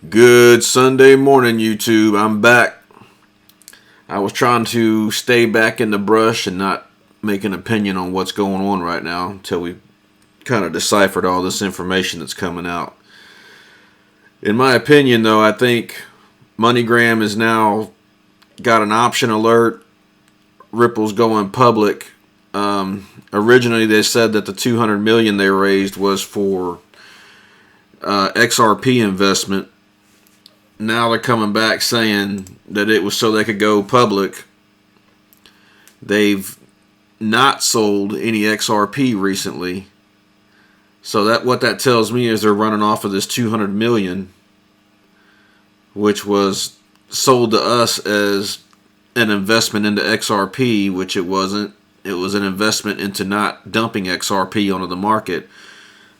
Good Sunday morning, YouTube. I'm back. I was trying to stay back in the brush and not make an opinion on what's going on right now until we kind of deciphered all this information that's coming out. In my opinion, though, I think Moneygram has now got an option alert. Ripple's going public. Originally, they said that the $200 million they raised was for XRP investment. Now they're coming back saying that it was so they could go public. They've not sold any XRP recently. So what that tells me is they're running off of this $200 million, which was sold to us as an investment into XRP, which it wasn't. It was an investment into not dumping XRP onto the market,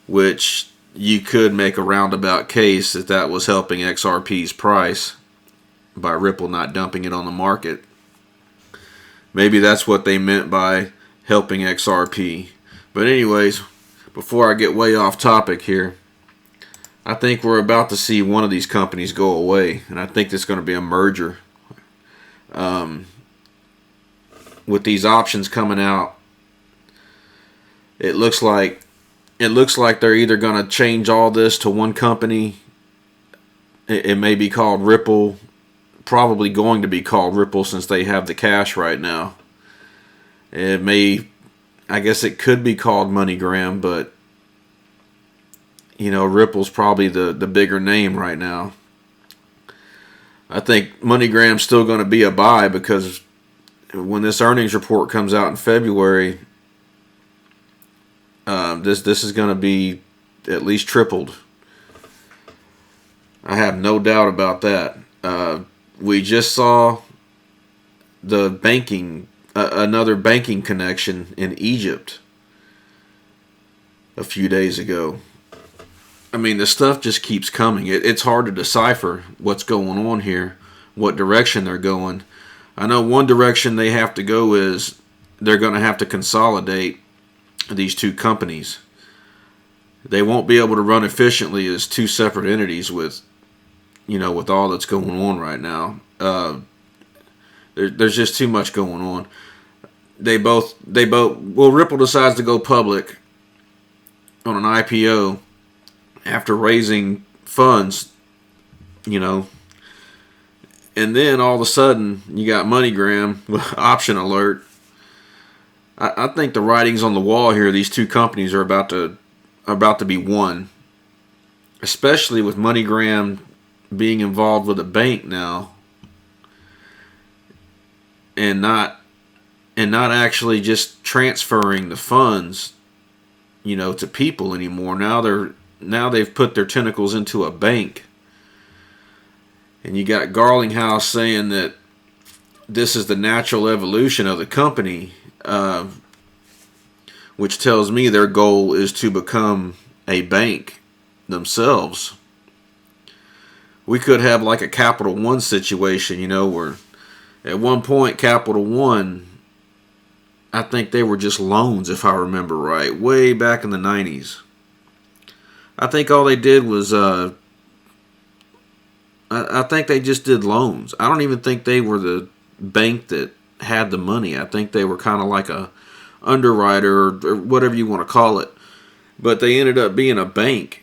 which you could make a roundabout case that was helping XRP's price by Ripple not dumping it on the market. Maybe that's what they meant by helping XRP. But anyways, before I get way off topic here, I think we're about to see one of these companies go away, and I think there's going to be a merger. With these options coming out, it looks like they're either going to change all this to one company. It may be called Ripple. Probably going to be called Ripple since they have the cash right now. I guess it could be called Moneygram, but Ripple's probably the bigger name right now. I think Moneygram's still going to be a buy because when this earnings report comes out in February, this is going to be at least tripled. I have no doubt about that. We just saw the another banking connection in Egypt a few days ago. I mean, the stuff just keeps coming. It's hard to decipher what's going on here, what direction they're going. I know one direction they have to go is they're going to have to consolidate these two companies. They won't be able to run efficiently as two separate entities with all that's going on right now. There's just too much going on. Ripple decides to go public on an IPO after raising funds, and then all of a sudden you got Moneygram with option alert. I think the writing's on the wall here. These two companies are about to be one, especially with Moneygram being involved with a bank now, and not actually just transferring the funds, to people anymore. Now they've put their tentacles into a bank, and you got Garlinghouse saying that this is the natural evolution of the company. Which tells me their goal is to become a bank themselves. We could have like a Capital One situation, where at one point Capital One, I think they were just loans, if I remember right, way back in the 90s. I think all they did was, I think they just did loans. I don't even think they were the bank that had the money. I think they were kind of like a underwriter or whatever you want to call it, but they ended up being a bank,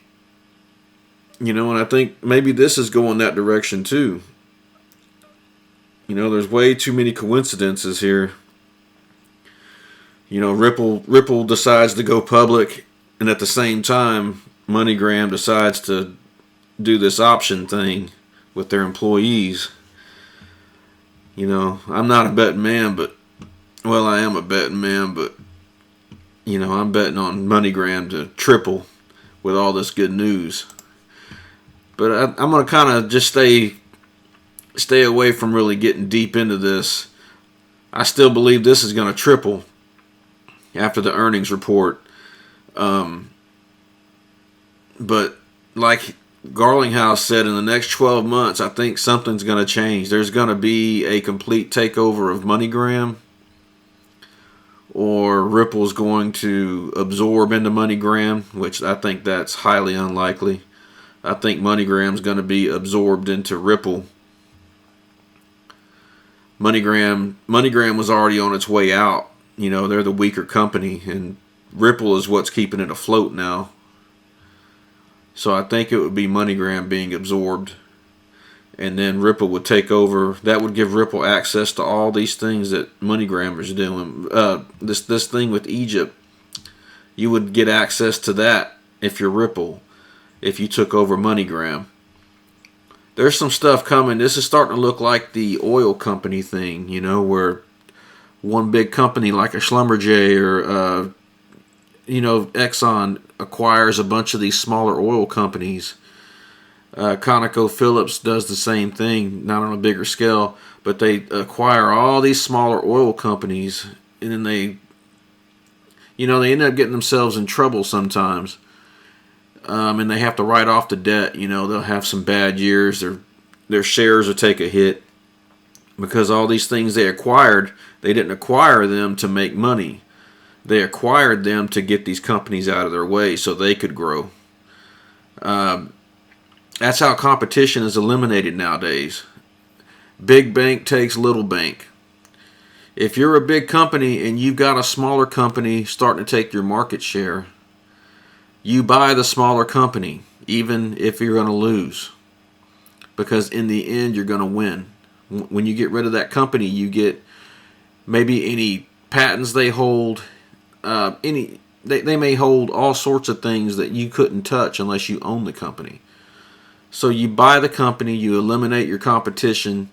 and I think maybe this is going that direction too. There's way too many coincidences here. Ripple decides to go public, and at the same time Moneygram decides to do this option thing with their employees. I'm not a betting man, I am a betting man, but I'm betting on Moneygram to triple with all this good news. But I'm going to kind of just stay away from really getting deep into this. I still believe this is going to triple after the earnings report. But like Garlinghouse said, in the next 12 months, I think something's going to change. There's going to be a complete takeover of Moneygram, or Ripple's going to absorb into Moneygram, which I think that's highly unlikely. I think MoneyGram's going to be absorbed into Ripple. MoneyGram was already on its way out. You know, they're the weaker company, and Ripple is what's keeping it afloat now. So I think it would be MoneyGram being absorbed, and then Ripple would take over. That would give Ripple access to all these things that MoneyGram is doing. This thing with Egypt, you would get access to that if you're Ripple, if you took over MoneyGram. There's some stuff coming. This is starting to look like the oil company thing, you know, where one big company like a Schlumberger or Exxon acquires a bunch of these smaller oil companies. ConocoPhillips does the same thing, not on a bigger scale, but they acquire all these smaller oil companies, and then they end up getting themselves in trouble sometimes. And they have to write off the debt. You know, they'll have some bad years. Their shares will take a hit because all these things they acquired, they didn't acquire them to make money. They acquired them to get these companies out of their way so they could grow. That's how competition is eliminated nowadays. Big bank takes little bank. If you're a big company and you've got a smaller company starting to take your market share, you buy the smaller company, even if you're going to lose. Because in the end, you're going to win. When you get rid of that company, you get maybe any patents they hold. They may hold all sorts of things that you couldn't touch unless you own the company. So you buy the company, you eliminate your competition.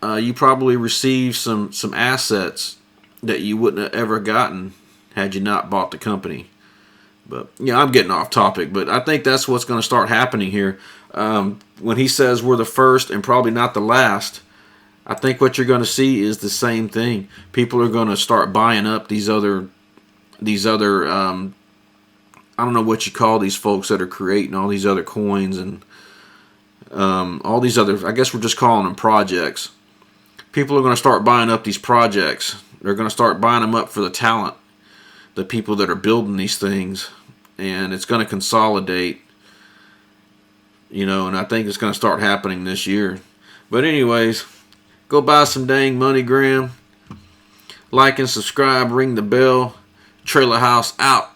You probably receive some assets that you wouldn't have ever gotten had you not bought the company. But yeah, I'm getting off topic, but I think that's what's going to start happening here. When he says we're the first and probably not the last, I think what you're going to see is the same thing. People are going to start buying up these other I don't know what you call these folks that are creating all these other coins and all these other, I guess we're just calling them projects. People are going to start buying up these projects. They're going to start buying them up for the talent, the people that are building these things. And it's going to consolidate, and I think it's going to start happening this year. But anyways, go buy some dang MoneyGram. Like and subscribe, ring the bell. Trailer House out.